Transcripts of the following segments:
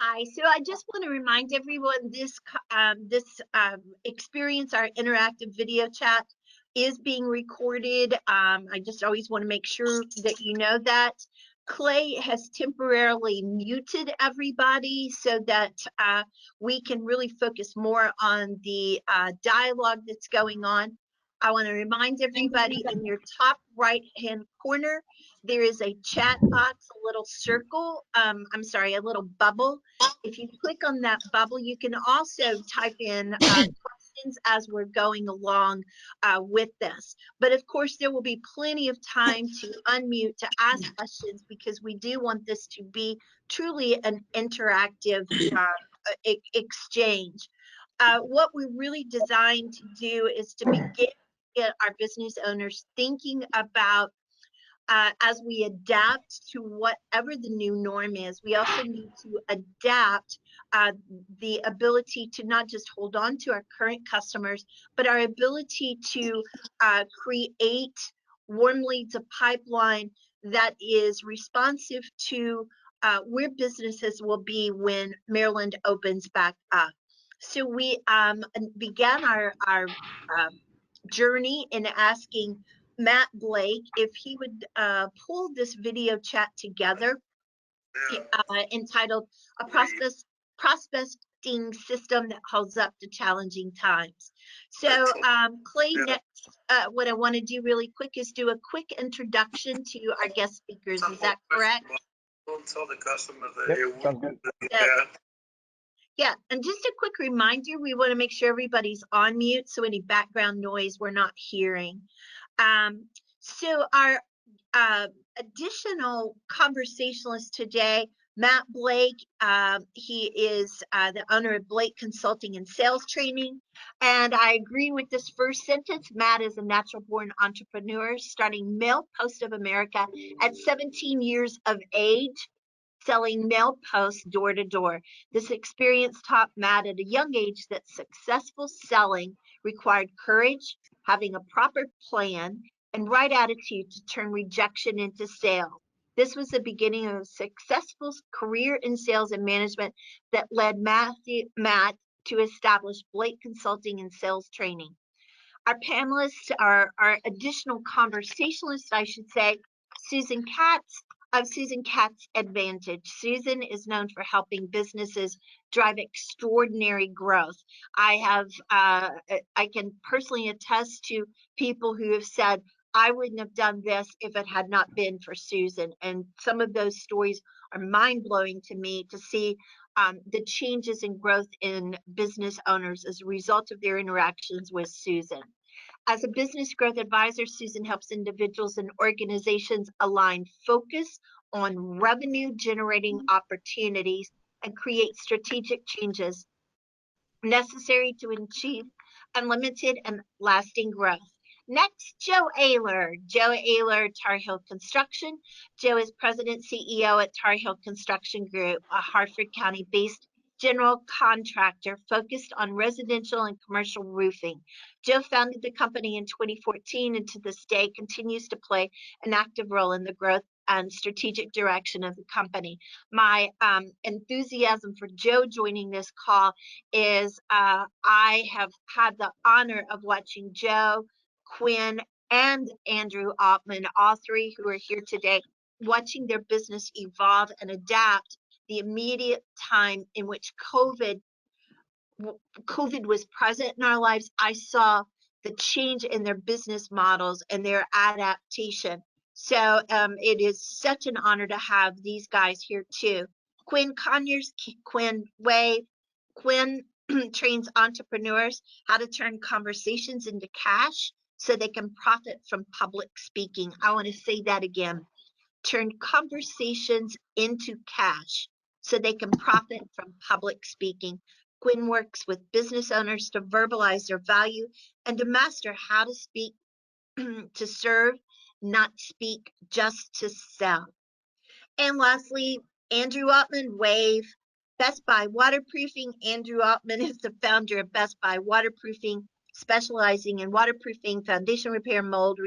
Hi, so I just want to remind everyone this experience, our interactive video chat, is being recorded. I just always want to make sure that you know that. Clay has temporarily muted everybody so that we can really focus more on the dialogue that's going on. I want to remind everybody in your top right-hand corner, there is a chat box, a little circle, I'm sorry, a little bubble. If you click on that bubble, you can also type in questions as we're going along with this. But of course, there will be plenty of time to unmute to ask questions because we do want this to be truly an interactive exchange. What we're really designed to do is to begin to get our business owners thinking about as we adapt to whatever the new norm is. We also need to adapt the ability to not just hold on to our current customers, but our ability to create warm leads, a pipeline that is responsive to where businesses will be when Maryland opens back up. So we began our journey in asking Matt Blake if he would pull this video chat together, entitled "A Prospecting System That Holds Up to Challenging Times." So, Clay, next, what I want to do really quick is do a quick introduction to our guest speakers. Is that correct? Tell the customer Yeah, and just a quick reminder, we want to make sure everybody's on mute, so any background noise we're not hearing. So our additional conversationalist today, Matt Blake, he is the owner of Blake Consulting and Sales Training. And I agree with this first sentence. Matt is a natural born entrepreneur starting Mail Post of America at 17 years of age, selling mail posts door to door. This experience taught Matt at a young age that successful selling required courage, having a proper plan, and right attitude to turn rejection into sales. This was the beginning of a successful career in sales and management that led Matt to establish Blake Consulting and Sales Training. Our panelists are our additional conversationalists, I should say, Susan Katz of Susan Katz Advantage. Susan is known for helping businesses drive extraordinary growth. I can personally attest to people who have said, I wouldn't have done this if it had not been for Susan. And some of those stories are mind-blowing to me to see the changes in growth in business owners as a result of their interactions with Susan. As a business growth advisor, Susan helps individuals and organizations align focus on revenue generating opportunities and create strategic changes necessary to achieve unlimited and lasting growth. Next, Joe Ayler. Joe Ayler, Tar Heel Construction. Joe is president CEO at Tar Heel Construction Group, a Harford County based general contractor focused on residential and commercial roofing. Joe founded the company in 2014 and to this day continues to play an active role in the growth and strategic direction of the company. My enthusiasm for Joe joining this call is I have had the honor of watching Joe, Quinn, and Andrew Altman, all three who are here today, watching their business evolve and adapt the immediate time in which COVID was present in our lives. I saw the change in their business models and their adaptation. So it is such an honor to have these guys here too. Quinn Conyers, Quinn Wave. Quinn trains entrepreneurs how to turn conversations into cash so they can profit from public speaking. I want to say that again. Turn conversations into cash so they can profit from public speaking. Quinn works with business owners to verbalize their value and to master how to speak to serve, not speak just to sell. And lastly, Andrew Altman, Wave, Best Buy Waterproofing. Andrew Altman is the founder of Best Buy Waterproofing, specializing in waterproofing, foundation repair, mold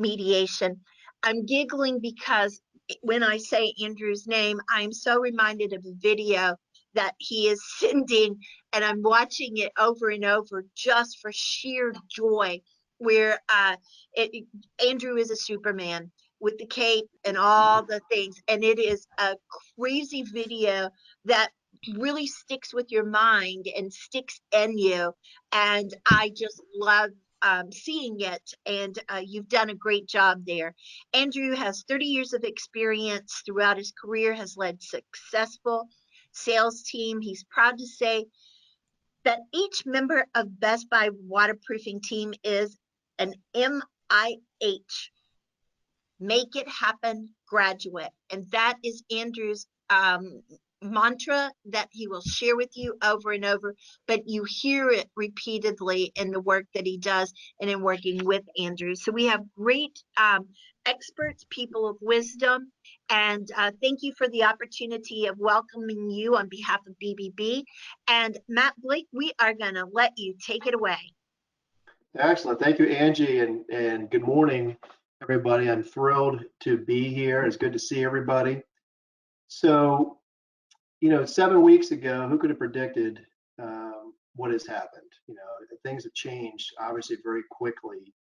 remediation. I'm giggling because when I say Andrew's name, I'm so reminded of a video that he is sending, and I'm watching it over and over just for sheer joy, where Andrew is a Superman with the cape and all the things, and it is a crazy video that really sticks with your mind and sticks in you, and I just love seeing it, and you've done a great job there. Andrew has 30 years of experience throughout his career, has led successful sales team. He's proud to say that each member of Best Buy waterproofing team is an MIH, Make It Happen graduate. And that is Andrew's mantra that he will share with you over and over, but you hear it repeatedly in the work that he does and in working with Andrew. So we have great experts, people of wisdom, and thank you for the opportunity of welcoming you on behalf of BBB. And Matt Blake, we are going to let you take it away. Excellent. Thank you, Angie, and good morning, everybody. I'm thrilled to be here. It's good to see everybody. So, 7 weeks ago, who could have predicted what has happened? Things have changed obviously very quickly.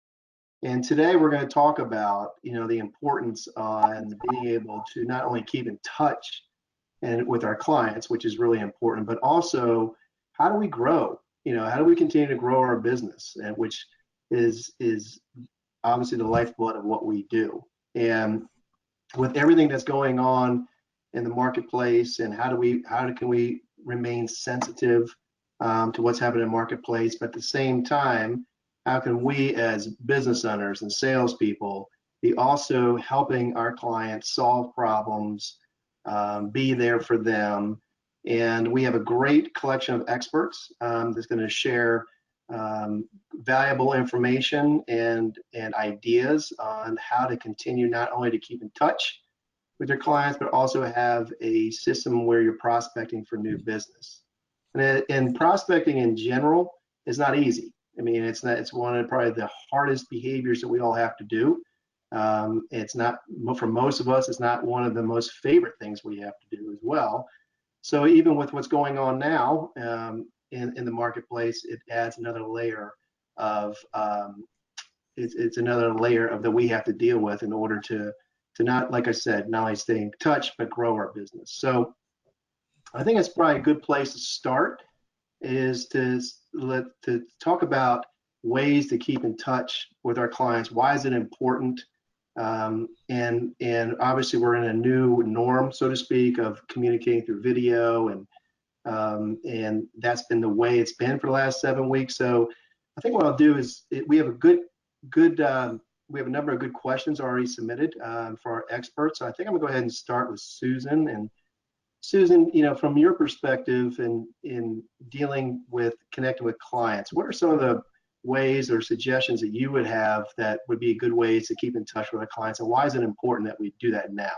And today we're going to talk about, the importance on being able to not only keep in touch and with our clients, which is really important, but also how do we grow? How do we continue to grow our business, and which is obviously the lifeblood of what we do. And with everything that's going on in the marketplace, and how can we remain sensitive to what's happening in the marketplace, but at the same time, how can we as business owners and salespeople be also helping our clients solve problems, be there for them. And we have a great collection of experts that's going to share valuable information and ideas on how to continue not only to keep in touch with your clients, but also have a system where you're prospecting for new business. And prospecting in general is not easy. I mean, it's one of probably the hardest behaviors that we all have to do. It's not, for most of us, it's not one of the most favorite things we have to do as well. So even with what's going on now in the marketplace, it adds another layer of it's another layer of that we have to deal with in order to not, like I said, not only stay in touch but grow our business. So I think it's probably a good place to start is to talk about ways to keep in touch with our clients. Why is it important? And obviously we're in a new norm, so to speak, of communicating through video, and that's been the way it's been for the last 7 weeks. So I think what I'll do is we have we have a number of good questions already submitted for our experts. So I think I'm gonna go ahead and start with Susan. And Susan, from your perspective in dealing with connecting with clients, what are some of the ways or suggestions that you would have that would be good ways to keep in touch with our clients, and why is it important that we do that now?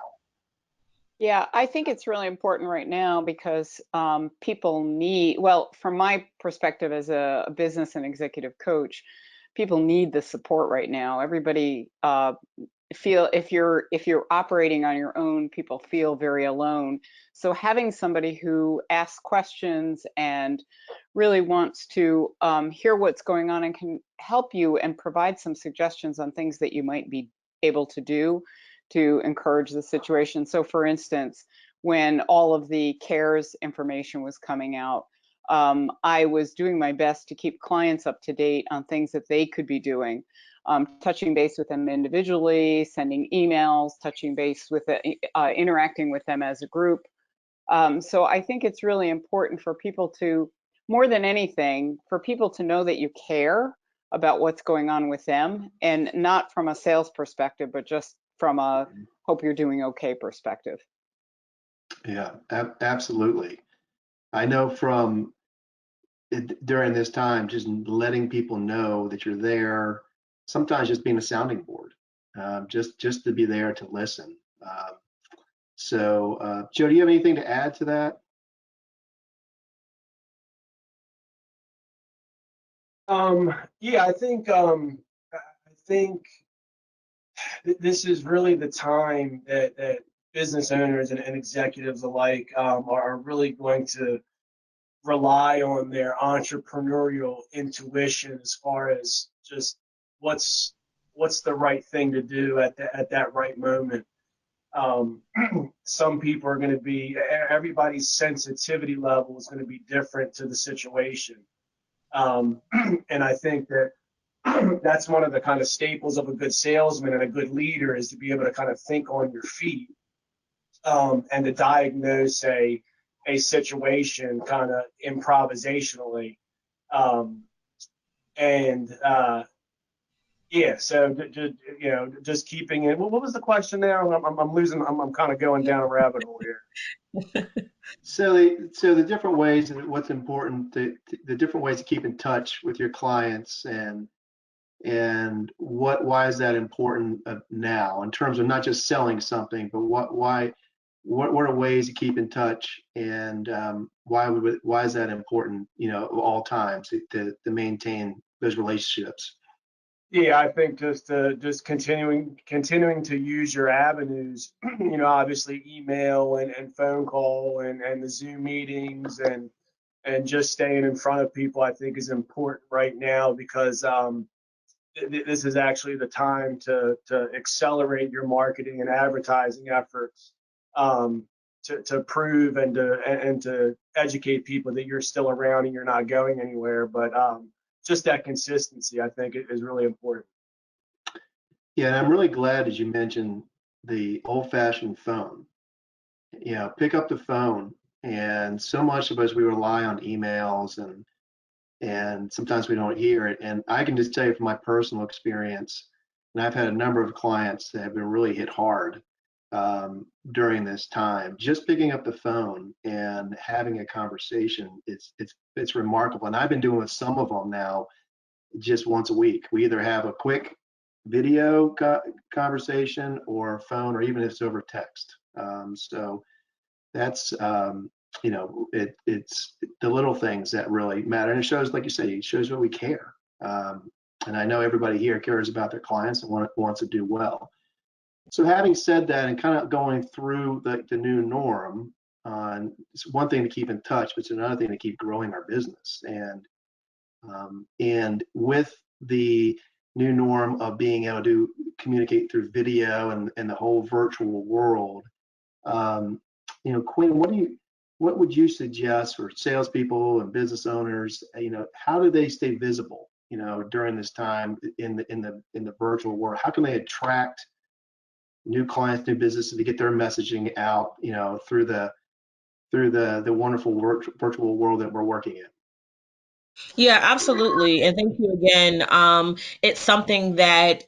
Yeah, I think it's really important right now because people need, well, from my perspective as a business and executive coach, people need the support right now. Everybody feel if you're operating on your own, people feel very alone. So having somebody who asks questions and really wants to hear what's going on and can help you and provide some suggestions on things that you might be able to do to encourage the situation. So for instance, when all of the CARES information was coming out, I was doing my best to keep clients up to date on things that they could be doing, touching base with them individually, sending emails, touching base with interacting with them as a group. So I think it's really important for people to, more than anything, for people to know that you care about what's going on with them, and not from a sales perspective, but just from a hope you're doing okay perspective. Yeah, absolutely. I know from during this time, just letting people know that you're there, sometimes just being a sounding board, just to be there to listen. So Joe, do you have anything to add to that? Yeah, I think this is really the time that business owners and executives alike are really going to rely on their entrepreneurial intuition as far as just what's the right thing to do at that right moment. Um, some people are going to be, everybody's sensitivity level is going to be different to the situation. And I think that that's one of the kind of staples of a good salesman and a good leader, is to be able to kind of think on your feet, and to diagnose a situation kind of improvisationally. Um, and Yeah, so just keeping it. What was the question there? I'm losing. I'm kind of going down a rabbit hole here. So the different ways and what's important, the different ways to keep in touch with your clients, and why is that important now in terms of not just selling something, but what are ways to keep in touch, and why is that important, at all times to maintain those relationships? Yeah, I think just continuing to use your avenues, obviously email and phone call and the Zoom meetings and just staying in front of people, I think is important right now, because this is actually the time to accelerate your marketing and advertising efforts, to prove and to educate people that you're still around and you're not going anywhere. But just that consistency, I think, is really important. Yeah, and I'm really glad that you mentioned the old-fashioned phone. Pick up the phone, and so much of us, we rely on emails, and sometimes we don't hear it. And I can just tell you from my personal experience, and I've had a number of clients that have been really hit hard during this time. Just picking up the phone and having a conversation, it's remarkable. And I've been doing with some of them now just once a week. We either have a quick video conversation or phone, or even if it's over text. So that's it's the little things that really matter, and it shows, like you say, it shows what we care. And I know everybody here cares about their clients and wants to do well. So having said that, and kind of going through the new norm, it's one thing to keep in touch, but it's another thing to keep growing our business. And with the new norm of being able to communicate through video and the whole virtual world, Quinn, what would you suggest for salespeople and business owners? How do they stay visible, during this time in the virtual world? How can they attract new clients, new businesses, to get their messaging out, through the wonderful virtual world that we're working in? Yeah, absolutely. And thank you again. It's something that,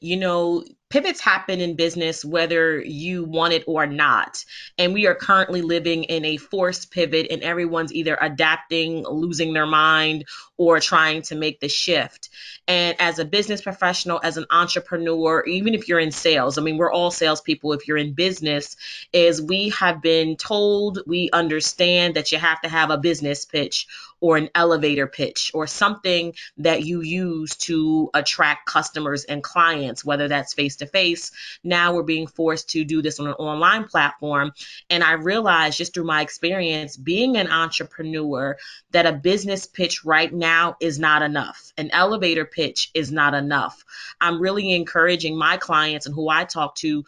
pivots happen in business whether you want it or not. And we are currently living in a forced pivot, and everyone's either adapting, losing their mind, or trying to make the shift. And as a business professional, as an entrepreneur, even if you're in sales, I mean, we're all salespeople if you're in business, is we have been told, we understand that you have to have a business pitch or an elevator pitch or something that you use to attract customers and clients, whether that's face to face. Now we're being forced to do this on an online platform. And I realized just through my experience being an entrepreneur that a business pitch right now is not enough. An elevator pitch is not enough. I'm really encouraging my clients and who I talk to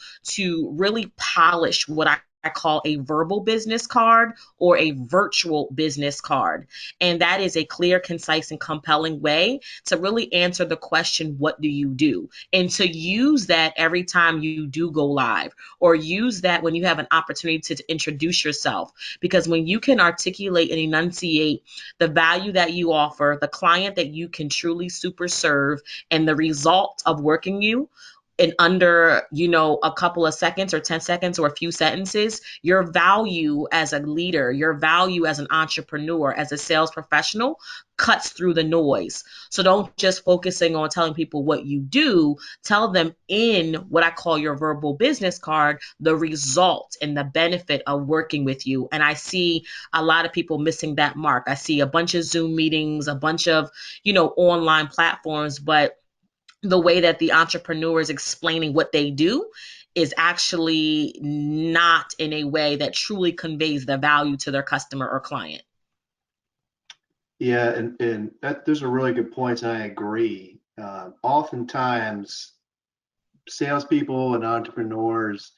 really polish what I call a verbal business card or a virtual business card. And that is a clear, concise, and compelling way to really answer the question, what do you do? And to use that every time you do go live, or use that when you have an opportunity to introduce yourself. Because when you can articulate and enunciate the value that you offer, the client that you can truly super serve, and the result of working you in under, a couple of seconds or 10 seconds or a few sentences, your value as a leader, your value as an entrepreneur, as a sales professional cuts through the noise. So don't just focusing on telling people what you do, tell them in what I call your verbal business card, the result and the benefit of working with you. And I see a lot of people missing that mark. I see a bunch of Zoom meetings, a bunch of, online platforms, but the way that the entrepreneur is explaining what they do is actually not in a way that truly conveys the value to their customer or client. Yeah, and those are really good points, and I agree. Oftentimes, salespeople and entrepreneurs,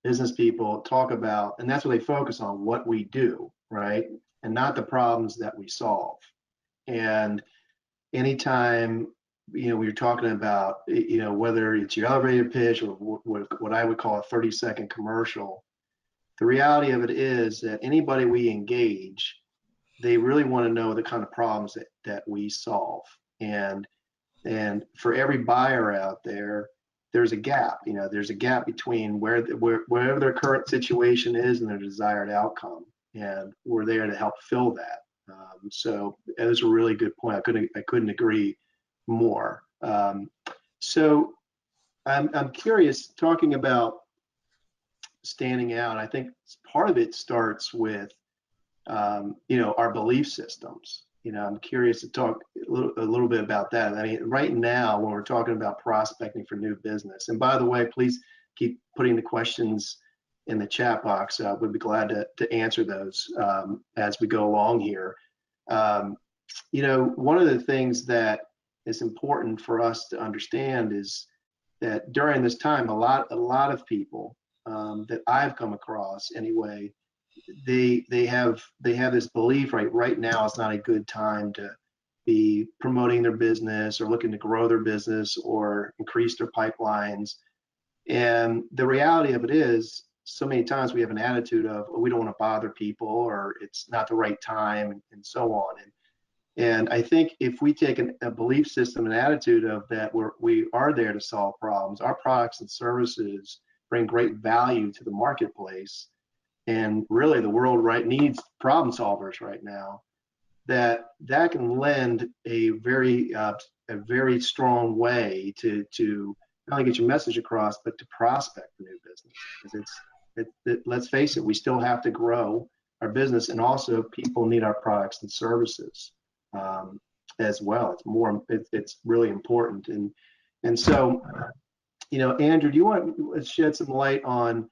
business people talk about, and that's what they focus on, what we do, right? And not the problems that we solve. And anytime, we're talking about, whether it's your elevator pitch or what I would call a 30-second commercial, the reality of it is that anybody we engage, they really want to know the kind of problems that we solve. And for every buyer out there, there's a gap. There's a gap between wherever their current situation is and their desired outcome, and we're there to help fill that. So that was a really good point. I couldn't agree more. So I'm curious, talking about standing out. I think part of it starts with our belief systems. I'm curious to talk a little bit about that. I mean, right now, when we're talking about prospecting for new business, and by the way, please keep putting the questions in the chat box. We'd be glad to answer those as we go along here. One of the things that is important for us to understand is that during this time, a lot of people that I've come across anyway, they have this belief right now it's not a good time to be promoting their business or looking to grow their business or increase their pipelines. And the reality of it is, so many times we have an attitude of, we don't want to bother people, or it's not the right time, and so on. And I think if we take a belief system, an attitude of that we are there to solve problems, our products and services bring great value to the marketplace, and really the world needs problem solvers right now, that can lend a very strong way to not only get your message across, but to prospect for new business. Because let's face it, we still have to grow our business, and also people need our products and services as well. It's really important. And so, Andrew, do you want to shed some light on,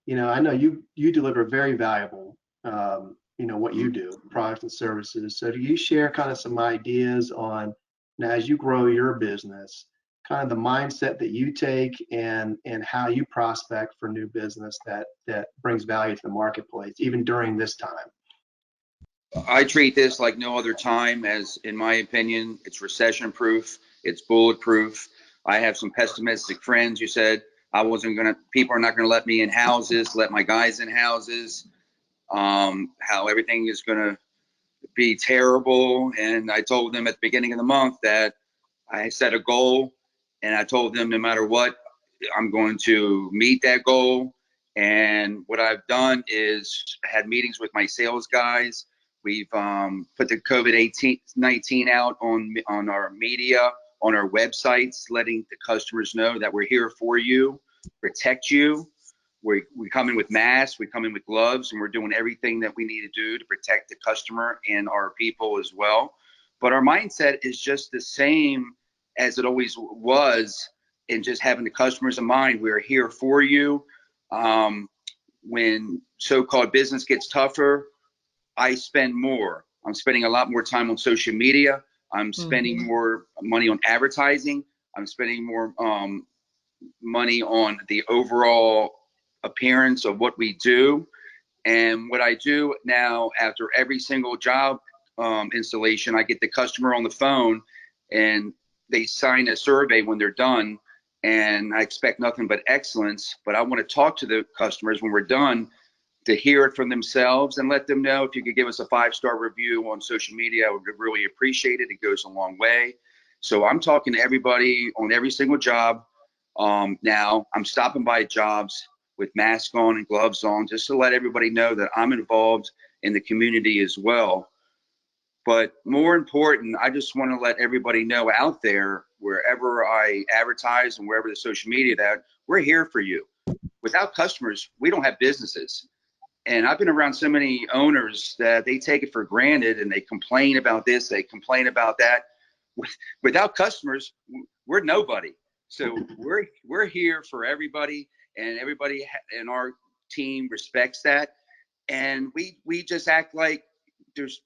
I know you deliver very valuable, what you do, products and services. So do you share kind of some ideas on, now as you grow your business, kind of the mindset that you take and how you prospect for new business that brings value to the marketplace, even during this time? I treat this like no other time, as in my opinion, it's recession proof, it's bulletproof. I have some pessimistic friends who said people are not gonna let me in houses, let my guys in houses, how everything is gonna be terrible. And I told them at the beginning of the month that I set a goal, and I told them no matter what, I'm going to meet that goal. And what I've done is had meetings with my sales guys. We've put the COVID-19 out on our media, on our websites, letting the customers know that we're here for you, protect you. We come in with masks, we come in with gloves, and we're doing everything that we need to do to protect the customer and our people as well. But our mindset is just the same as it always was, in just having the customers in mind. We're here for you. When so-called business gets tougher, I spend more. I'm spending a lot more time on social media. I'm spending more money on advertising. I'm spending more money on the overall appearance of what we do. And what I do now, after every single job installation, I get the customer on the phone, and they sign a survey when they're done. And I expect nothing but excellence, but I want to talk to the customers when we're done to hear it from themselves, and let them know, if you could give us a 5-star review on social media, I would really appreciate it. It goes a long way. So I'm talking to everybody on every single job. Now I'm stopping by jobs with masks on and gloves on, just to let everybody know that I'm involved in the community as well. But more important, I just want to let everybody know out there, wherever I advertise and wherever the social media, that we're here for you. Without customers, we don't have businesses. And I've been around so many owners that they take it for granted, and they complain about this, they complain about that. Without customers, we're nobody. So we're here for everybody. and everybody in our team respects that. And we just act like this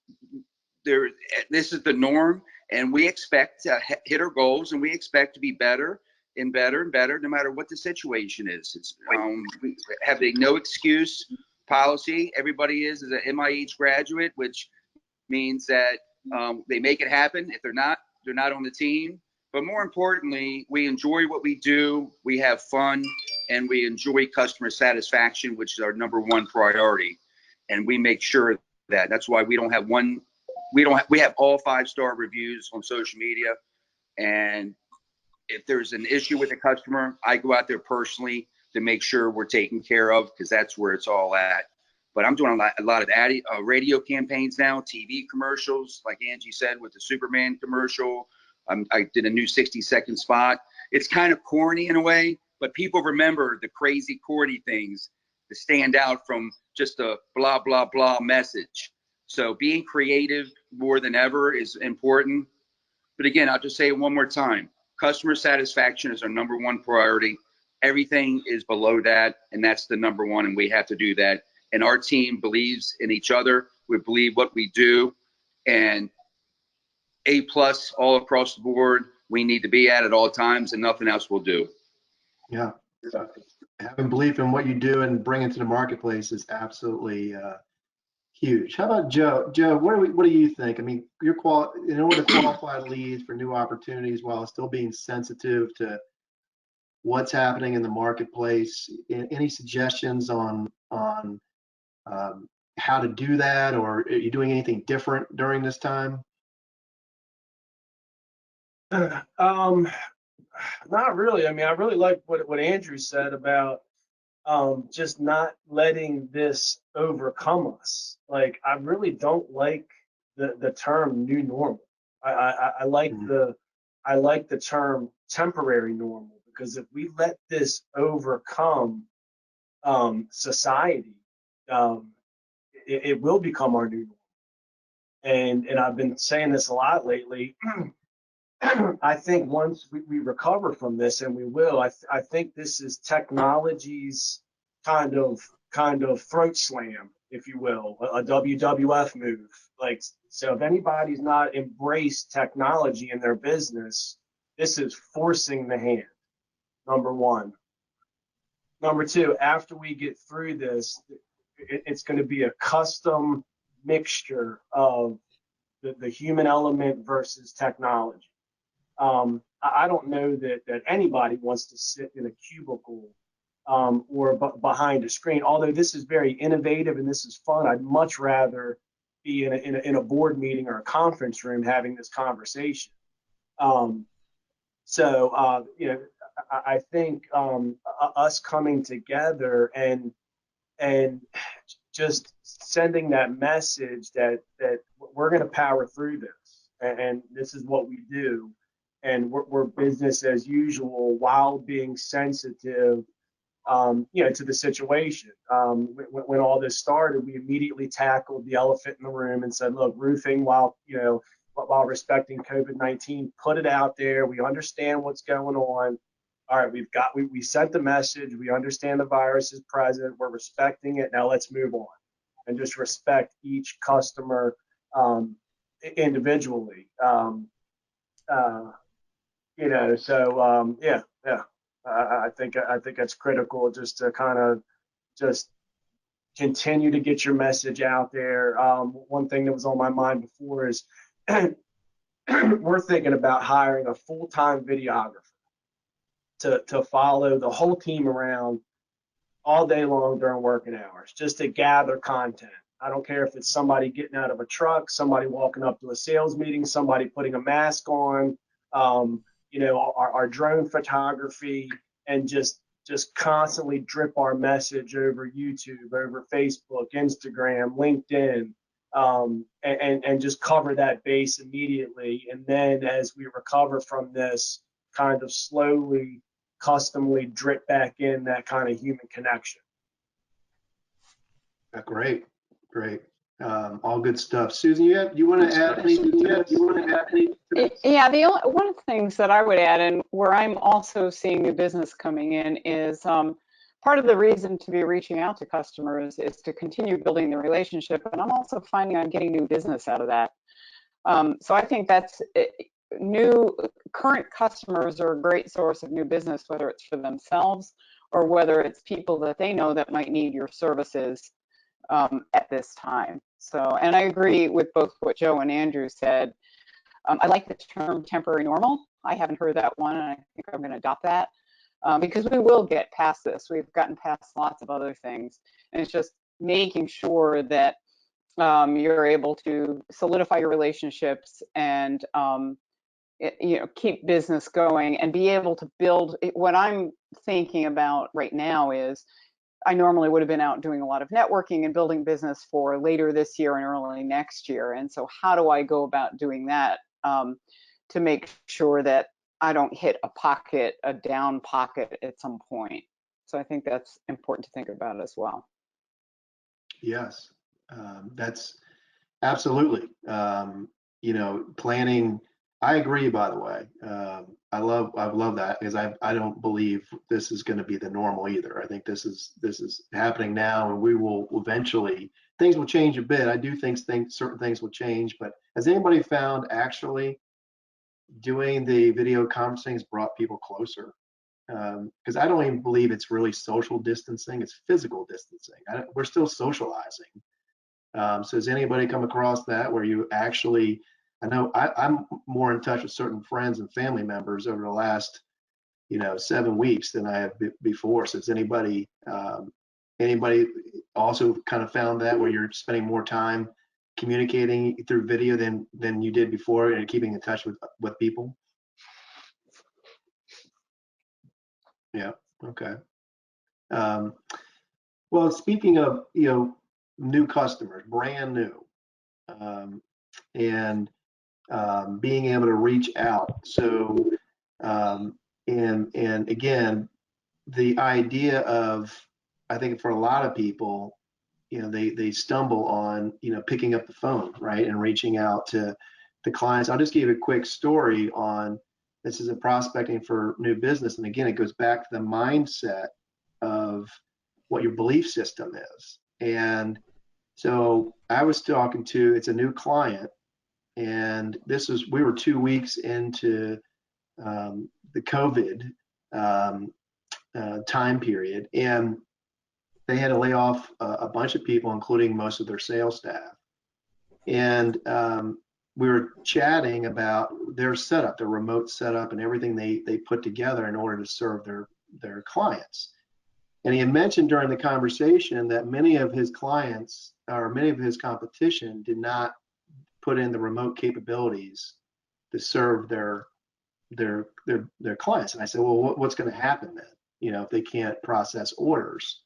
is the norm, and we expect to hit our goals, and we expect to be better and better and better no matter what the situation is. It's we have a no excuse policy. Everybody is an MIH graduate, which means that they make it happen. If they're not on the team. But more importantly, we enjoy what we do, we have fun, and we enjoy customer satisfaction, which is our #1 priority. And we make sure that that's why we have all 5-star reviews on social media. And if there's an issue with a customer, I go out there personally to make sure we're taken care of, because that's where it's all at. But I'm doing a lot of radio campaigns now, TV commercials, like Angie said, with the Superman commercial. I did a new 60-second spot. It's kind of corny in a way, but people remember the crazy corny things that stand out from just a blah, blah, blah message. So being creative more than ever is important. But again, I'll just say it one more time. Customer satisfaction is our #1 priority. Everything is below that, and that's the #1, and we have to do that. And our team believes in each other. We believe what we do, and A+ all across the board. We need to be at all times, and nothing else will do. Yeah. Having belief in what you do and bring it to the marketplace is absolutely huge. How about Joe? Joe, what do you think? I mean, in order to qualify leads for new opportunities while still being sensitive to what's happening in the marketplace, any suggestions on how to do that, or are you doing anything different during this time? Not really. I mean, I really like what Andrew said about just not letting this overcome us. Like, I really don't like the term new normal. I like I like the term temporary normal, because if we let this overcome society, it will become our new normal. And I've been saying this a lot lately. I think once we recover from this, and we will, I think this is technology's kind of throat slam, if you will, a WWF move. Like, so if anybody's not embraced technology in their business, this is forcing the hand, #1. #2, after we get through this, it's going to be a custom mixture of the human element versus technology. I don't know that anybody wants to sit in a cubicle or behind a screen. Although this is very innovative and this is fun, I'd much rather be in a board meeting or a conference room having this conversation. I think us coming together and just sending that message that we're going to power through this, and this is what we do. And we're business as usual while being sensitive, to the situation. When all this started, we immediately tackled the elephant in the room and said, look, roofing, while respecting COVID-19, put it out there. We understand what's going on. All right, we sent the message. We understand the virus is present. We're respecting it. Now let's move on and just respect each customer individually. I think that's critical, just to kind of just continue to get your message out there. One thing that was on my mind before is we're thinking about hiring a full-time videographer to follow the whole team around all day long during working hours, just to gather content. I don't care if it's somebody getting out of a truck, somebody walking up to a sales meeting, somebody putting a mask on, our drone photography, and just constantly drip our message over YouTube, over Facebook, Instagram, LinkedIn, and just cover that base immediately. And then as we recover from this, kind of slowly, customly drip back in that kind of human connection. Great. All good stuff. Susan, you want to add anything? Yeah, one of the things that I would add, and where I'm also seeing new business coming in, is part of the reason to be reaching out to customers is to continue building the relationship. And I'm also finding I'm getting new business out of that. So I think that's current customers are a great source of new business, whether it's for themselves or whether it's people that they know that might need your services at this time. So, and I agree with both what Joe and Andrew said. I like the term temporary normal. I haven't heard that one, and I think I'm going to adopt that because we will get past this. We've gotten past lots of other things, and it's just making sure that you're able to solidify your relationships and keep business going and be able to build. What I'm thinking about right now is I normally would have been out doing a lot of networking and building business for later this year and early next year. And so how do I go about doing that to make sure that I don't hit a down pocket at some point? So I think that's important to think about as well. Yes, that's absolutely. Planning. I agree, by the way. I love that because I don't believe this is going to be the normal either. I think this is happening now, and we will eventually, things will change a bit. I do think certain things will change, but has anybody found actually doing the video conferencing has brought people closer? Because I don't even believe it's really social distancing, it's physical distancing. We're still socializing. So has anybody come across that where you actually, I know I'm more in touch with certain friends and family members over the last, 7 weeks than I have before. So has anybody also kind of found that where you're spending more time communicating through video than you did before and keeping in touch with people? Yeah. Okay. Well, speaking of, new customers, brand new, and being able to reach out. So, and again, the idea of, I think for a lot of people, they stumble on, picking up the phone, right, and reaching out to the clients. I'll just give you a quick story on this is a prospecting for new business. And again, it goes back to the mindset of what your belief system is. And so I was talking to, it's a new client, and we were 2 weeks into the COVID time period, and they had to lay off a bunch of people, including most of their sales staff. And we were chatting about their setup, their remote setup, and everything they put together in order to serve their clients. And he had mentioned during the conversation that many of his clients or many of his competition did not put in the remote capabilities to serve their clients. And I said, well, what's going to happen then? If they can't process orders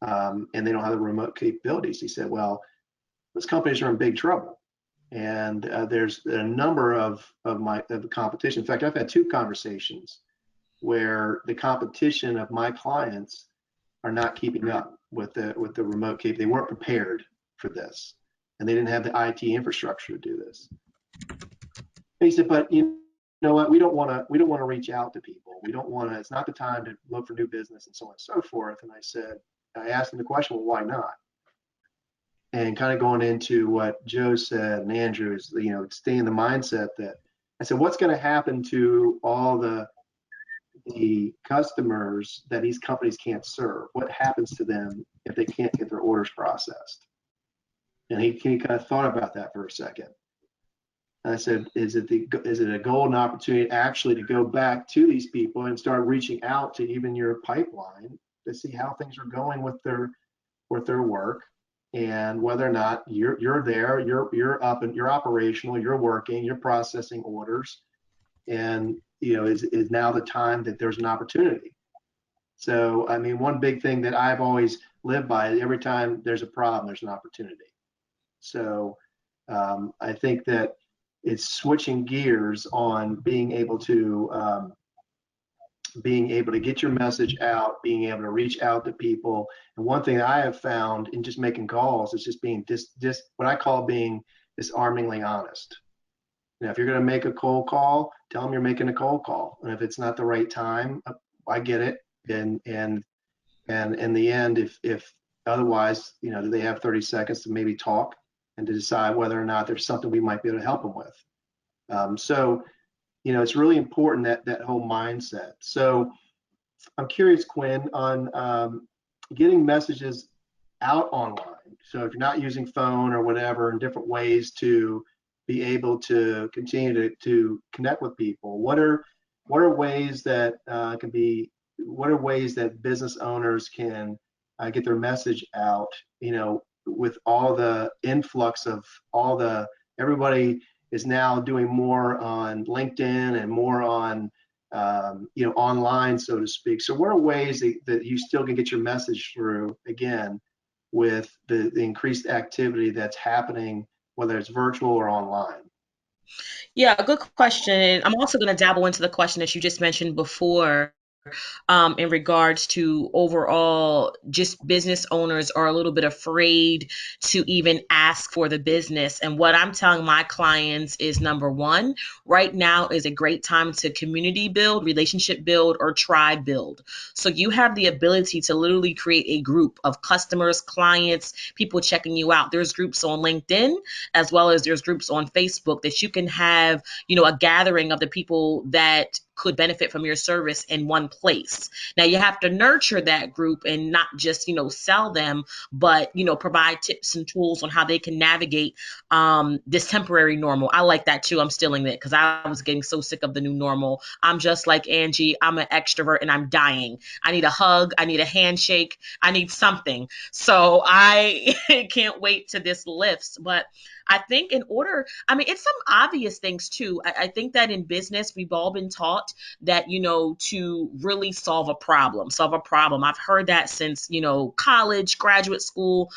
and they don't have the remote capabilities. He said, well, those companies are in big trouble. And there's a number of the competition. In fact, I've had 2 conversations where the competition of my clients are not keeping up with the remote cap. They weren't prepared for this, and they didn't have the IT infrastructure to do this. And he said, but you know what? We don't want to reach out to people. We don't want to. It's not the time to look for new business and so on and so forth. And I asked him the question, well, why not? And kind of going into what Joe said and Andrew is, stay in the mindset that I said, what's going to happen to all the customers that these companies can't serve? What happens to them if they can't get their orders processed? And he kind of thought about that for a second. And I said, is it a golden opportunity actually to go back to these people and start reaching out to even your pipeline to see how things are going with their work, and whether or not you're there, you're up and you're operational, you're working, you're processing orders, and is now the time that there's an opportunity. So I mean, one big thing that I've always lived by is every time there's a problem, there's an opportunity. So I think that it's switching gears on being able to get your message out, being able to reach out to people. And one thing I have found in just making calls is just being what I call being disarmingly honest. If you're going to make a cold call, tell them you're making a cold call. And if it's not the right time, I get it. And And in the end, if otherwise, do they have 30 seconds to maybe talk and to decide whether or not there's something we might be able to help them with. So, it's really important that whole mindset. So I'm curious, Quinn, on getting messages out online. So if you're not using phone or whatever, in different ways to be able to continue to connect with people, what are ways that what are ways that business owners can get their message out, with all the influx of everybody is now doing more on LinkedIn and more on online, so to speak. So what are ways that you still can get your message through, again, with the increased activity that's happening, whether it's virtual or online? Yeah, good question. I'm also going to dabble into the question that you just mentioned before, in regards to overall, just business owners are a little bit afraid to even ask for the business. And what I'm telling my clients is, number one, right now is a great time to community build, relationship build, or tribe build. So you have the ability to literally create a group of customers, clients, people checking you out. There's groups on LinkedIn, as well as there's groups on Facebook that you can have, a gathering of the people that could benefit from your service in one place. Now you have to nurture that group and not just, sell them, but, provide tips and tools on how they can navigate this temporary normal. I like that too. I'm stealing it because I was getting so sick of the new normal. I'm just like Angie. I'm an extrovert and I'm dying. I need a hug. I need a handshake. I need something. So I can't wait till this lifts. But I think it's some obvious things too. I think that in business, we've all been taught that, to really solve a problem. I've heard that since, college, graduate school,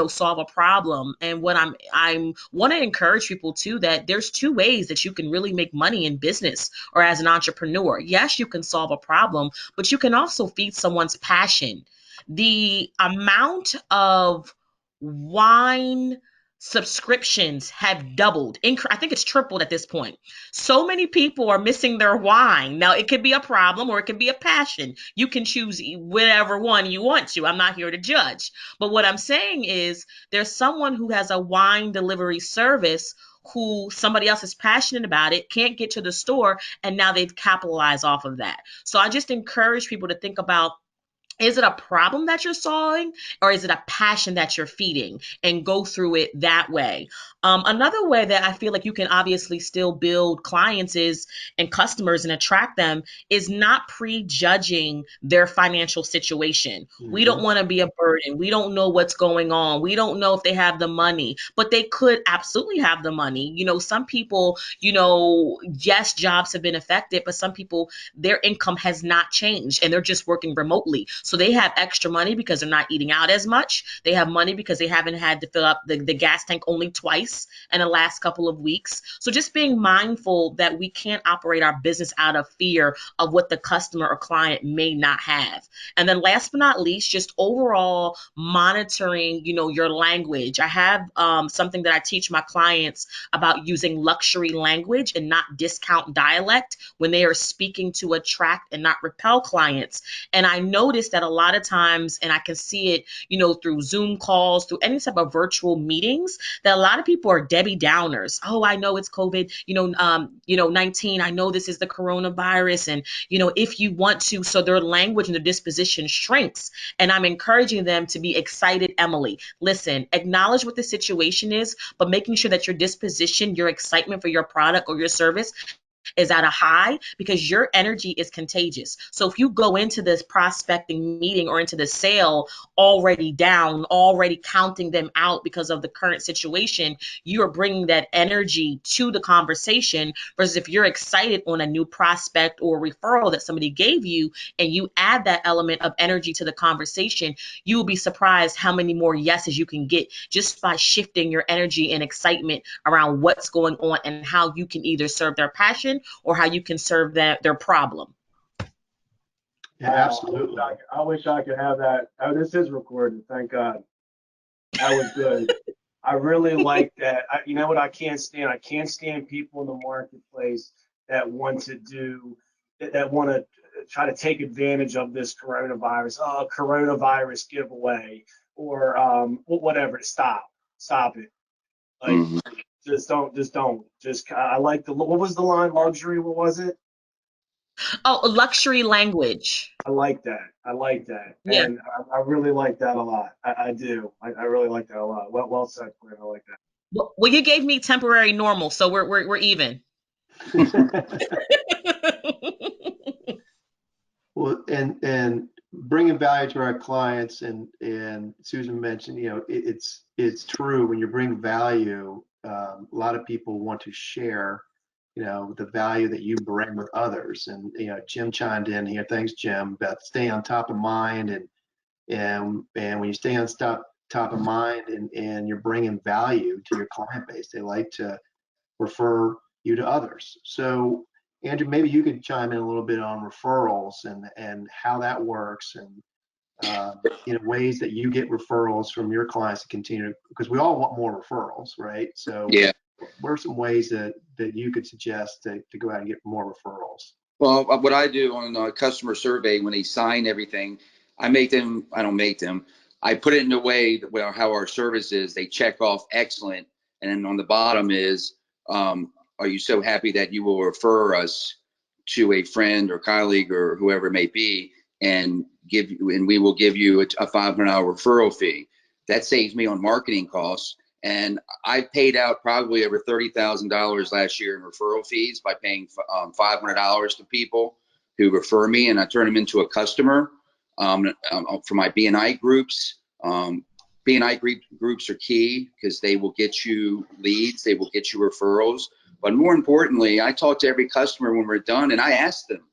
solve a problem. And what I'm want to encourage people too, that there's two ways that you can really make money in business or as an entrepreneur. Yes, you can solve a problem, but you can also feed someone's passion. The amount of wine subscriptions have doubled. I think it's tripled at this point. So many people are missing their wine. Now, it could be a problem or it could be a passion. You can choose whatever one you want to. I'm not here to judge. But what I'm saying is there's someone who has a wine delivery service who somebody else is passionate about it, can't get to the store, and now they've capitalized off of that. So I just encourage people to think about, is it a problem that you're solving, or is it a passion that you're feeding, and go through it that way? Another way that I feel like you can obviously still build clients and customers and attract them is not prejudging their financial situation. Mm-hmm. We don't want to be a burden. We don't know what's going on. We don't know if they have the money, but they could absolutely have the money. Some people, yes, jobs have been affected, but some people, their income has not changed and they're just working remotely. So they have extra money because they're not eating out as much. They have money because they haven't had to fill up the gas tank only twice in the last couple of weeks. So just being mindful that we can't operate our business out of fear of what the customer or client may not have. And then last but not least, just overall monitoring, your language. I have something that I teach my clients about using luxury language and not discount dialect when they are speaking to attract and not repel clients. And I noticed that a lot of times, and I can see it, through Zoom calls, through any type of virtual meetings, that a lot of people are Debbie Downers. Oh, I know it's COVID, 19. I know this is the coronavirus. And, if you want to, so their language and their disposition shrinks. And I'm encouraging them to be excited, Emily. Listen, acknowledge what the situation is, but making sure that your disposition, your excitement for your product or your service is at a high, because your energy is contagious. So if you go into this prospecting meeting or into the sale already down, already counting them out because of the current situation, you are bringing that energy to the conversation, versus if you're excited on a new prospect or referral that somebody gave you and you add that element of energy to the conversation, you will be surprised how many more yeses you can get just by shifting your energy and excitement around what's going on and how you can either serve their passion or how you can serve their problem. Yeah, absolutely. I wish I could have that. Oh, this is recorded. Thank God. That was good. I really like that. You know what I can't stand? I can't stand people in the marketplace that want to try to take advantage of this coronavirus giveaway, or whatever. Stop it. Like, Mhm. just don't. I like what was the line? Luxury. What was it? Oh, luxury language. I like that. Yeah. And I really like that a lot. I do. I really like that a lot. Well said, Quinn. I like that. Well, you gave me temporary normal, so we're even. Well, and bringing value to our clients, and Susan mentioned, it's true when you bring value. A lot of people want to share, the value that you bring with others. And Jim chimed in here. Thanks, Jim. About staying on top of mind, and when you stay on top of mind, and you're bringing value to your client base, they like to refer you to others. So, Andrew, maybe you could chime in a little bit on referrals and how that works, and ways that you get referrals from your clients to continue, because we all want more referrals, right? So, Yeah. what are some ways that you could suggest to go out and get more referrals? Well, what I do on a customer survey, when they sign everything, I don't make them. I put it in a way that, well, how our service is, they check off excellent. And then on the bottom is, are you so happy that you will refer us to a friend or colleague or whoever it may be, and we will give you a $500 referral fee. That saves me on marketing costs. And I paid out probably over $30,000 last year in referral fees by paying $500 to people who refer me, and I turn them into a customer for my BNI groups. BNI groups are key because they will get you leads, they will get you referrals. But more importantly, I talk to every customer when we're done, and I ask them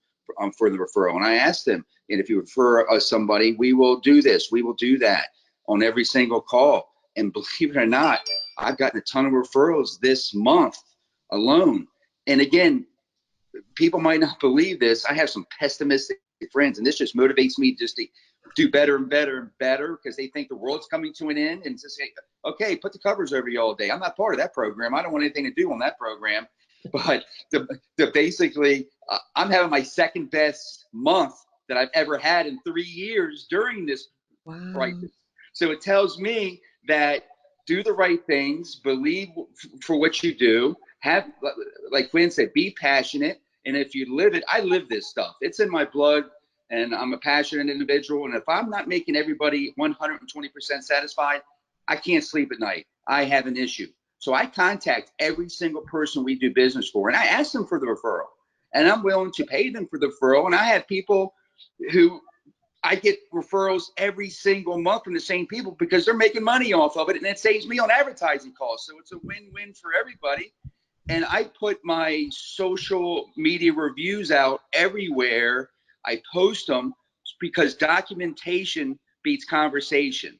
for the referral. And I ask them, and if you refer us somebody, we will do this, we will do that on every single call. And believe it or not, I've gotten a ton of referrals this month alone. And again, people might not believe this. I have some pessimistic friends, and this just motivates me just to do better and better and better, because they think the world's coming to an end, and just say, okay, put the covers over you all day. I'm not part of that program. I don't want anything to do on that program. But basically, I'm having my second best month that I've ever had in 3 years during this crisis. So it tells me that do the right things, believe for what you do, have, like Quinn said, be passionate. And if you live it, I live this stuff. It's in my blood, and I'm a passionate individual. And if I'm not making everybody 120% satisfied, I can't sleep at night. I have an issue. So I contact every single person we do business for, and I ask them for the referral, and I'm willing to pay them for the referral. And I have people who I get referrals every single month from the same people because they're making money off of it, and it saves me on advertising costs. So it's a win-win for everybody. And I put my social media reviews out everywhere. I post them because documentation beats conversation.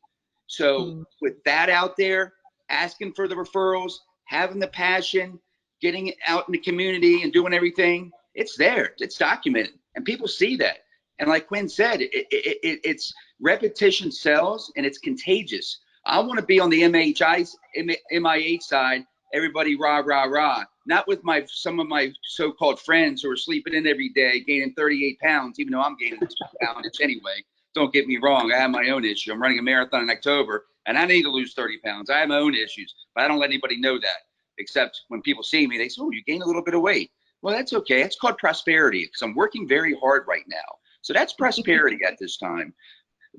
So with that out there, asking for the referrals, having the passion, getting it out in the community and doing everything, it's there. It's documented, and people see that. And like Quinn said, it's repetition sells, and it's contagious. I want to be on the MIH side. Everybody rah, rah, rah. Not with some of my so-called friends who are sleeping in every day, gaining 38 pounds, even though I'm gaining 2 pounds anyway. Don't get me wrong. I have my own issue. I'm running a marathon in October, and I need to lose 30 pounds. I have my own issues, but I don't let anybody know that, except when people see me, they say, oh, you gained a little bit of weight. Well, that's okay. It's called prosperity, because I'm working very hard right now. So that's prosperity at this time.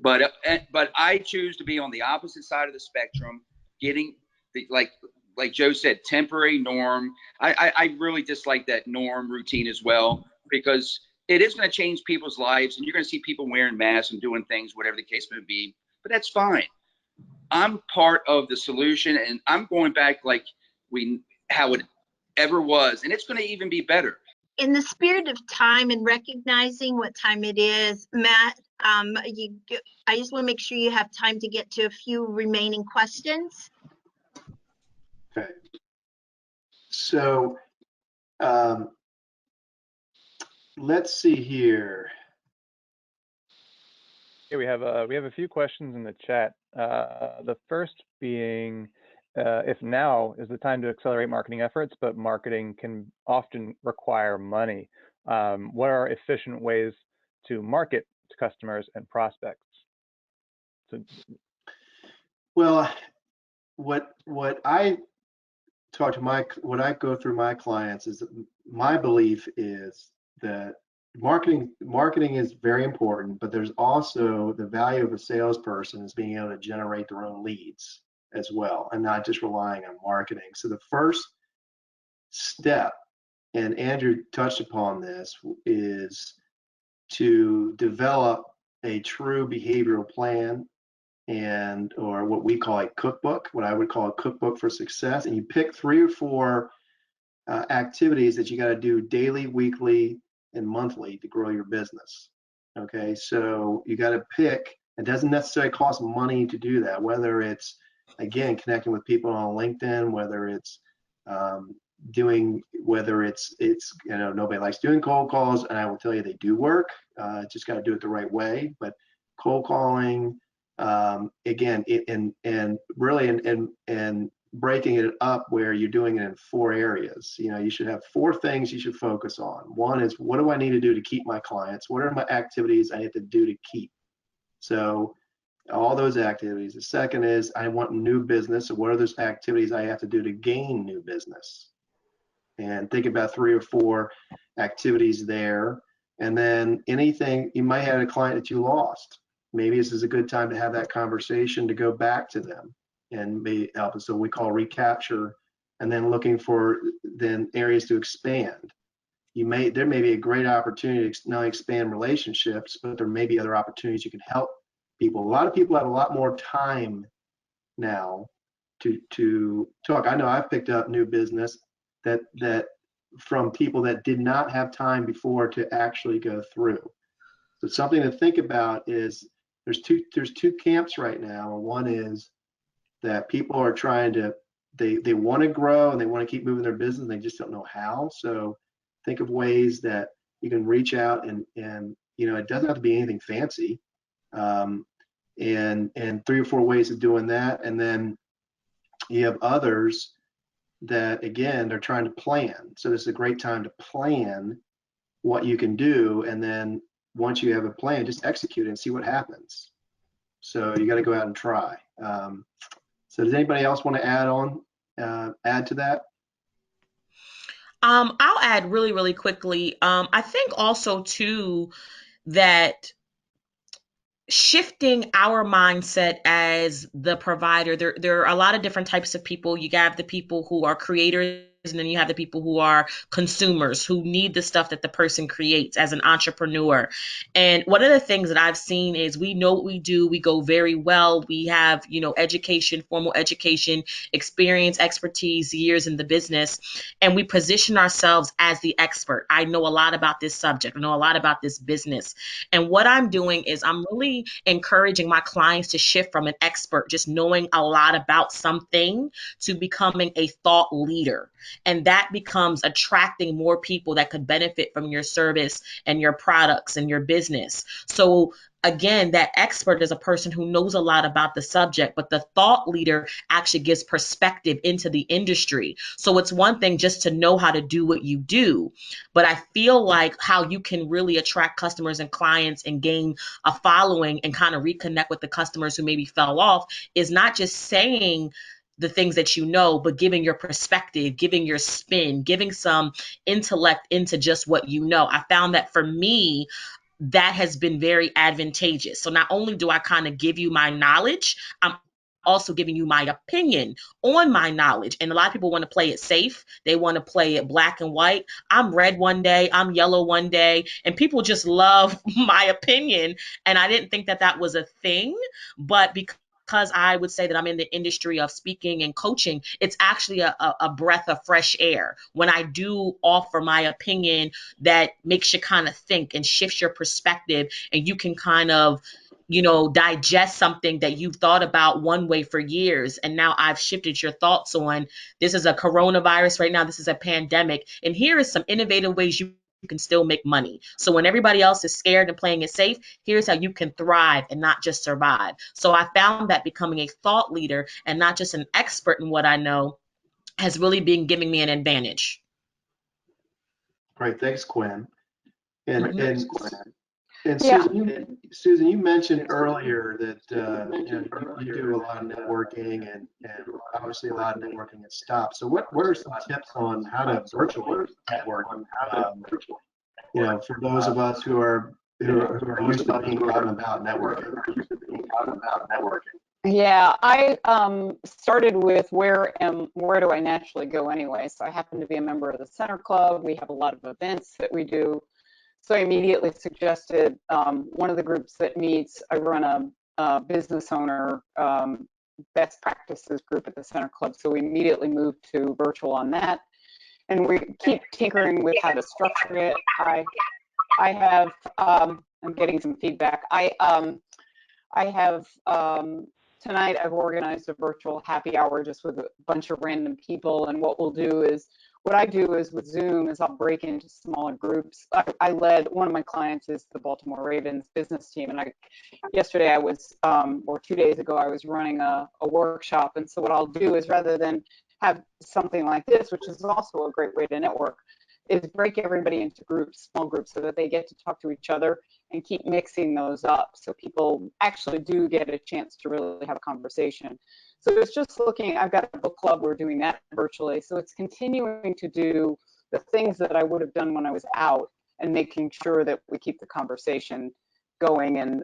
But I choose to be on the opposite side of the spectrum, getting like Joe said, temporary norm. I really dislike that norm routine as well, because it is going to change people's lives, and you're going to see people wearing masks and doing things, whatever the case may be. But that's fine. I'm part of the solution, and I'm going back like how it ever was, and it's going to even be better. In the spirit of time and recognizing what time it is, Matt, I just want to make sure you have time to get to a few remaining questions. Okay. So let's see here. Okay, we have a few questions in the chat. The first being, if now is the time to accelerate marketing efforts, but marketing can often require money. What are efficient ways to market to customers and prospects? So, Well, what I talk to what I go through my clients is that my belief is that marketing is very important, but there's also the value of a salesperson is being able to generate their own leads as well, and not just relying on marketing. So the first step, and Andrew touched upon this, is to develop a true behavioral plan, and or what we call a cookbook, what I would call a cookbook for success. And you pick 3 or 4 activities that you got to do daily, weekly, and monthly to grow your business. Okay, so you got to pick. It doesn't necessarily cost money to do that, whether it's, again, connecting with people on LinkedIn, whether it's nobody likes doing cold calls, and I will tell you they do work. Just got to do it the right way. But cold calling, again, and breaking it up where you're doing it in 4 areas. You should have 4 things you should focus on. One is, what do I need to do to keep my clients? What are my activities I have to do to keep? So all those activities. The second is, I want new business. So what are those activities I have to do to gain new business? And think about 3 or 4 activities there. And then anything, you might have a client that you lost. Maybe this is a good time to have that conversation to go back to them and maybe help. So we call recapture, and then looking for then areas to expand. There may be a great opportunity to not expand relationships, but there may be other opportunities you can help people. A lot of people have a lot more time now to talk. I know I've picked up new business that from people that did not have time before to actually go through. So something to think about is there's two camps right now. One is that people are trying to, they want to grow and they want to keep moving their business, and they just don't know how. So think of ways that you can reach out and it doesn't have to be anything fancy. And 3 or 4 ways of doing that. And then you have others that, again, they're trying to plan. So this is a great time to plan what you can do. And then once you have a plan, just execute it and see what happens. So you got to go out and try. So does anybody else want to add to that? I'll add really, really quickly. I think also too that shifting our mindset as the provider, there are a lot of different types of people. You have the people who are creators, and then you have the people who are consumers, who need the stuff that the person creates as an entrepreneur. And one of the things that I've seen is, we know what we do. We go very well. We have, education, formal education, experience, expertise, years in the business, and we position ourselves as the expert. I know a lot about this subject. I know a lot about this business. And what I'm doing is I'm really encouraging my clients to shift from an expert, just knowing a lot about something, to becoming a thought leader. And that becomes attracting more people that could benefit from your service and your products and your business. So again, that expert is a person who knows a lot about the subject, but the thought leader actually gives perspective into the industry. So it's one thing just to know how to do what you do, but I feel like how you can really attract customers and clients and gain a following and kind of reconnect with the customers who maybe fell off is not just saying the things that you know, but giving your perspective, giving your spin, giving some intellect into just what you know. I found that for me, that has been very advantageous. So not only do I kind of give you my knowledge, I'm also giving you my opinion on my knowledge. And a lot of people want to play it safe. They want to play it black and white. I'm red one day, I'm yellow one day, and people just love my opinion. And I didn't think that that was a thing, but because I would say that I'm in the industry of speaking and coaching, it's actually a breath of fresh air when I do offer my opinion that makes you kind of think and shifts your perspective, and you can kind of digest something that you've thought about one way for years. And now I've shifted your thoughts on, this is a coronavirus right now, this is a pandemic, and here is some innovative ways you can still make money. So when everybody else is scared and playing it safe, here's how you can thrive and not just survive. So I found that becoming a thought leader and not just an expert in what I know has really been giving me an advantage. Great, thanks, Quinn. And And Yeah. Susan, you mentioned earlier that you do a lot of networking and obviously a lot of networking at Stop. So what are some tips on how to virtually network? For those of us who are used to being out and about networking. Yeah, I started with where do I naturally go anyway? So I happen to be a member of the Center Club. We have a lot of events that we do. So I immediately suggested one of the groups that meets. I run a business owner best practices group at the Center Club. So we immediately moved to virtual on that, and we keep tinkering with how to structure it. I have I'm getting some feedback. I have tonight I've organized a virtual happy hour just with a bunch of random people, and what I do is with Zoom is I'll break into smaller groups. I led one of my clients is the Baltimore Ravens business team, and yesterday I was or 2 days ago I was running a workshop, and so what I'll do is rather than have something like this, which is also a great way to network, is break everybody into groups, small groups, so that they get to talk to each other and keep mixing those up so people actually do get a chance to really have a conversation. So it's just I've got a book club, we're doing that virtually. So it's continuing to do the things that I would have done when I was out and making sure that we keep the conversation going and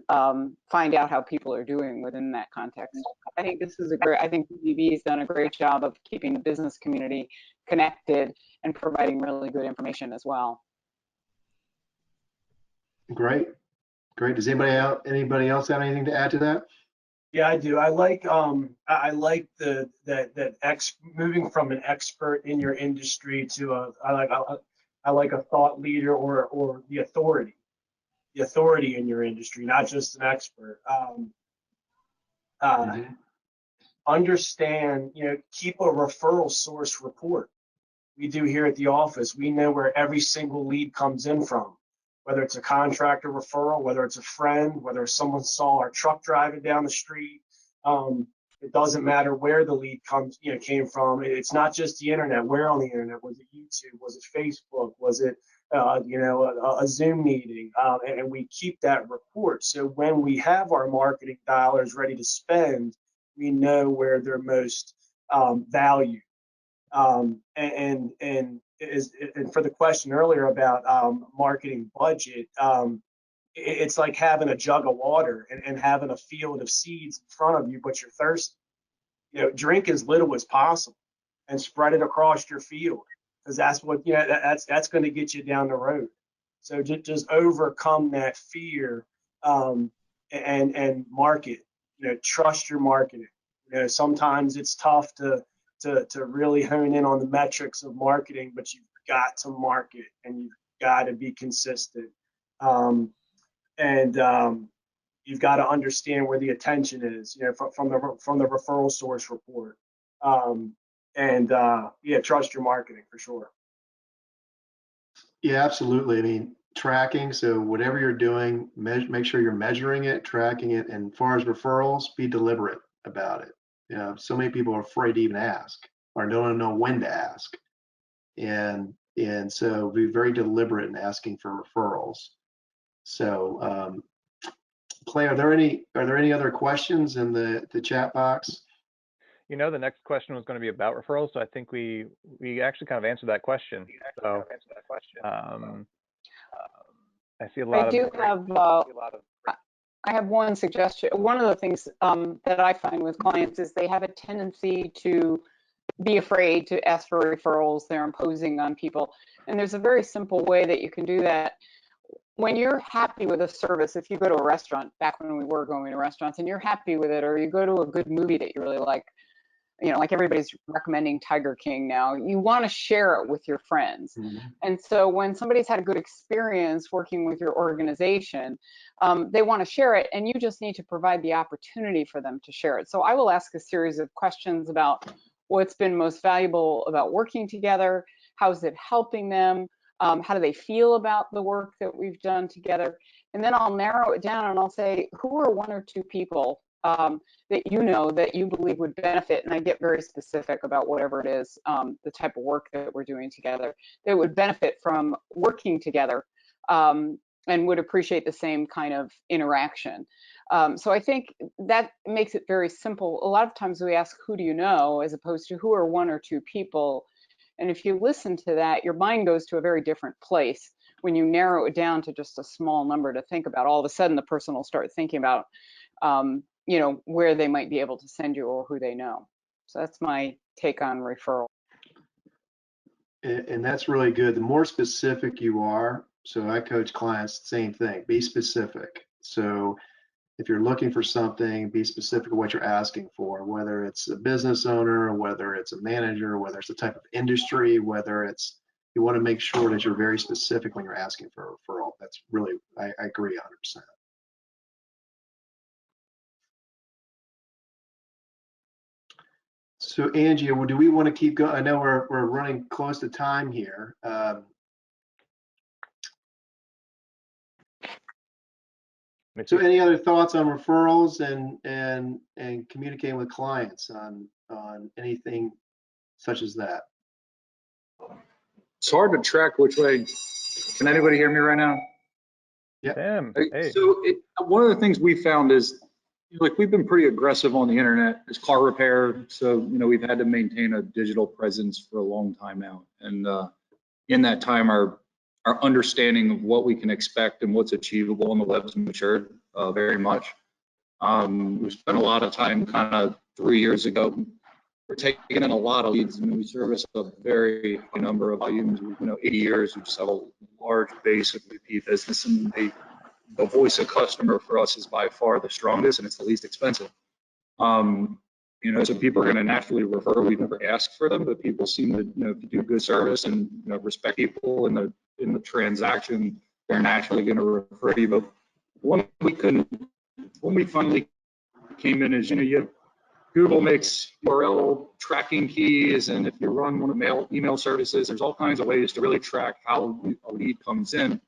find out how people are doing within that context. I think BBB has done a great job of keeping the business community connected and providing really good information as well. Great. Does anybody else have anything to add to that? Yeah, I do. I like moving from an expert in your industry to I like a thought leader or the authority in your industry, not just an expert. Understand, keep a referral source report. We do here at the office. We know where every single lead comes in from, whether it's a contractor referral, whether it's a friend, whether someone saw our truck driving down the street. It doesn't matter where the lead came from. It's not just the internet. Where on the internet? Was it YouTube? Was it Facebook? Was it a Zoom meeting? And we keep that report. So when we have our marketing dollars ready to spend, we know where they're most valued. And for the question earlier about marketing budget, it's like having a jug of water and having a field of seeds in front of you, but you're thirsty. Drink as little as possible and spread it across your field, because that's what that's going to get you down the road. So just overcome that fear and market. Trust your marketing. Sometimes it's tough to really hone in on the metrics of marketing, but you've got to market and you've got to be consistent. You've got to understand where the attention is, from the referral source report. Trust your marketing for sure. Yeah, absolutely. I mean, tracking. So whatever you're doing, make sure you're measuring it, tracking it. And as far as referrals, be deliberate about it. So many people are afraid to even ask or don't know when to ask. And so be very deliberate in asking for referrals. So Clay, are there any other questions in the chat box? The next question was going to be about referrals, so I think we actually kind of answered that question. So I see a lot I have one suggestion. One of the things that I find with clients is they have a tendency to be afraid to ask for referrals. They're imposing on people. And there's a very simple way that you can do that. When you're happy with a service, if you go to a restaurant, back when we were going to restaurants, and you're happy with it, or you go to a good movie that you really like everybody's recommending Tiger King now, you want to share it with your friends. Mm-hmm. And so when somebody's had a good experience working with your organization, they want to share it, and you just need to provide the opportunity for them to share it. So I will ask a series of questions about what's been most valuable about working together, how's it helping them, how do they feel about the work that we've done together, and then I'll narrow it down and I'll say, who are one or two people that that you believe would benefit, and I get very specific about whatever it is, the type of work that we're doing together, that would benefit from working together. and would appreciate the same kind of interaction. So I think that makes it very simple. A lot of times we ask, who do you know, as opposed to who are one or two people. And if you listen to that, your mind goes to a very different place. When you narrow it down to just a small number to think about, all of a sudden the person will start thinking about, you know, where they might be able to send you or who they know. So that's my take on referral. And that's really good. The more specific you are, so I coach clients, same thing, be specific. So if you're looking for something, be specific of what you're asking for, whether it's a business owner, whether it's a manager, whether it's a type of industry, whether it's, you want to make sure that you're very specific when you're asking for a referral. That's really, I agree 100%. So Angie, do we want to keep going? I know we're running close to time here. So any other thoughts on referrals and communicating with clients on anything such as that? It's hard to track which way. Can anybody hear me right now? Yeah. Sam, hey. So one of the things we found is, like, we've been pretty aggressive on the internet as car repair. So, you know, we've had to maintain a digital presence for a long time now. And in that time, our understanding of what we can expect and what's achievable on the web has matured very much. We spent a lot of time kind of 3 years ago. We're taking in a lot of leads. I mean, we service a very high number of volumes. You know, 80 years, we just have a large base of repeat business, and the voice of customer for us is by far the strongest, and it's the least expensive. You know, so people are going to naturally refer. We never ask for them, but people seem to, you know, if you do good service and, you know, respect people in the transaction, they're naturally going to refer you. But when we finally came in, is, you know, Google makes URL tracking keys, and if you run one of email services, there's all kinds of ways to really track how a lead comes in.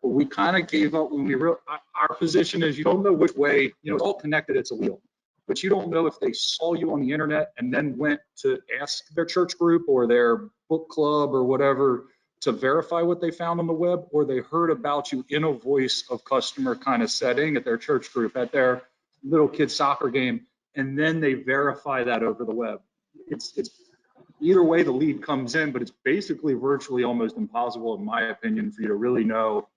But we kind of gave up when our position is, you don't know which way, you know, it's all connected, it's a wheel. But you don't know if they saw you on the internet and then went to ask their church group or their book club or whatever to verify what they found on the web, or they heard about you in a voice of customer kind of setting at their church group, at their little kid soccer game, and then they verify that over the web. It's either way the lead comes in, but it's basically virtually almost impossible, in my opinion, for you to really know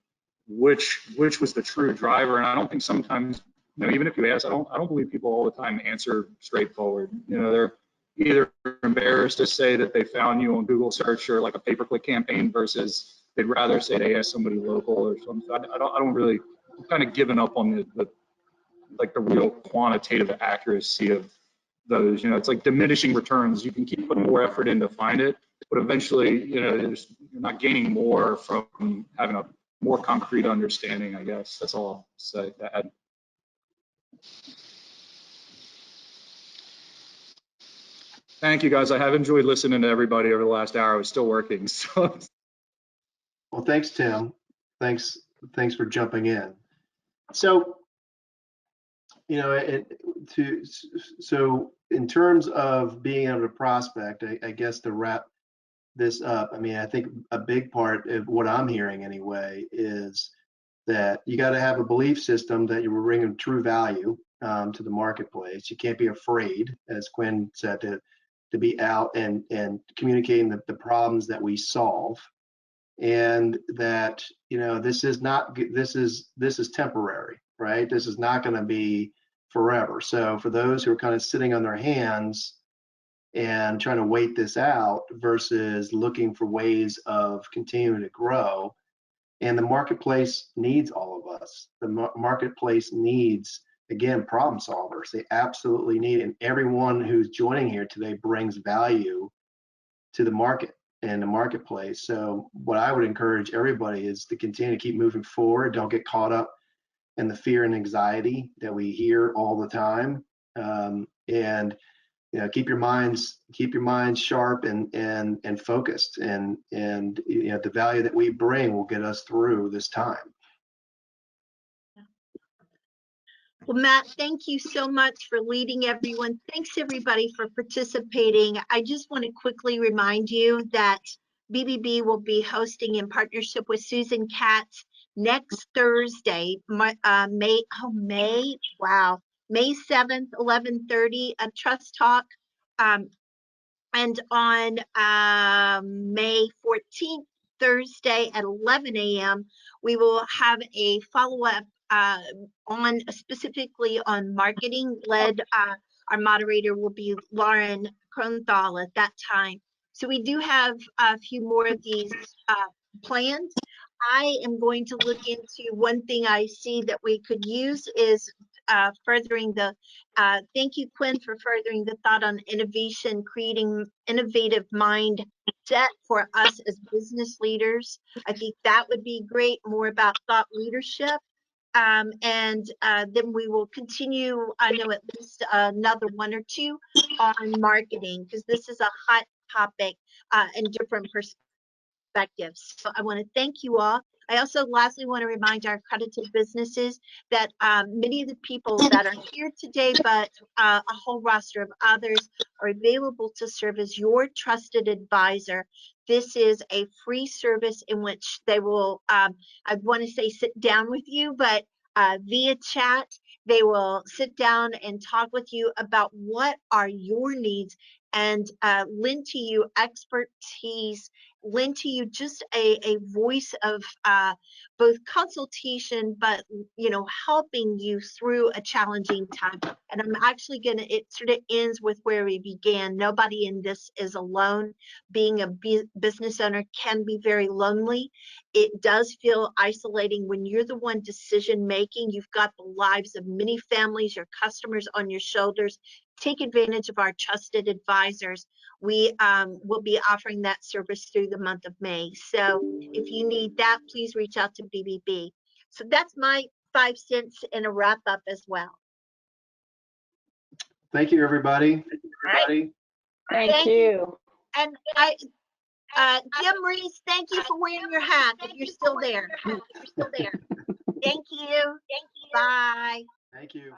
which was the true driver. And I don't think sometimes, you know, even if you ask, I don't believe people all the time answer straightforward. You know, they're either embarrassed to say that they found you on Google search or like a pay-per-click campaign, versus they'd rather say they asked somebody local or something. I don't really, I'm kind of given up on the real quantitative accuracy of those. You know, it's like diminishing returns. You can keep putting more effort in to find it, but eventually, you know, you're not gaining more from having a more concrete understanding, I guess. That's all I'll say. Thank you, guys. I have enjoyed listening to everybody over the last hour. I was still working. So. Well, thanks, Tim. Thanks for jumping in. So, you know, so in terms of being able to prospect, I guess to wrap this up, I mean, I think a big part of what I'm hearing anyway is that you got to have a belief system that you're bringing true value to the marketplace. You can't be afraid, as Quinn said, to be out and communicating the problems that we solve, and that, you know, this is temporary, right? This is not going to be forever. So for those who are kind of sitting on their hands and trying to wait this out versus looking for ways of continuing to grow, and the marketplace needs all of us. The marketplace needs, again, problem solvers. They absolutely need, and everyone who's joining here today brings value to the market and the marketplace. So what I would encourage everybody is to continue to keep moving forward. Don't get caught up in the fear and anxiety that we hear all the time. And you know, keep your minds sharp and focused, and you know, the value that we bring will get us through this time. Well, Matt, thank you so much for leading everyone. Thanks everybody for participating. I just want to quickly remind you that BBB will be hosting, in partnership with Susan Katz, next Thursday, May 7th, 11:30, a trust talk. And on May 14th, Thursday at 11 a.m., we will have a follow-up on specifically on marketing led. Our moderator will be Lauren Kronthal at that time. So we do have a few more of these planned. I am going to look into one thing I see that we could use is furthering the, thank you, Quinn, for furthering the thought on innovation, creating innovative mindset for us as business leaders. I think that would be great, more about thought leadership. And then we will continue, I know at least another one or two on marketing, because this is a hot topic in different perspectives. So I want to thank you all. I also lastly want to remind our accredited businesses that many of the people that are here today, but a whole roster of others are available to serve as your trusted advisor. This is a free service in which they will, I want to say sit down with you, but via chat, they will sit down and talk with you about what are your needs and lend to you expertise, lend to you just a voice of both consultation, but helping you through a challenging time. And I'm actually it sort of ends with where we began. Nobody in this is alone. Being a business owner can be very lonely. It does feel isolating when you're the one decision making. You've got the lives of many families, your customers on your shoulders. Take advantage of our trusted advisors. We will be offering that service through the month of May. So if you need that, please reach out to BBB. So that's my 5 cents and a wrap up as well. Thank you, everybody. Right. Thank you. And Jim Reese, thank you for wearing your hat if you're still there. Thank you. Bye. Thank you.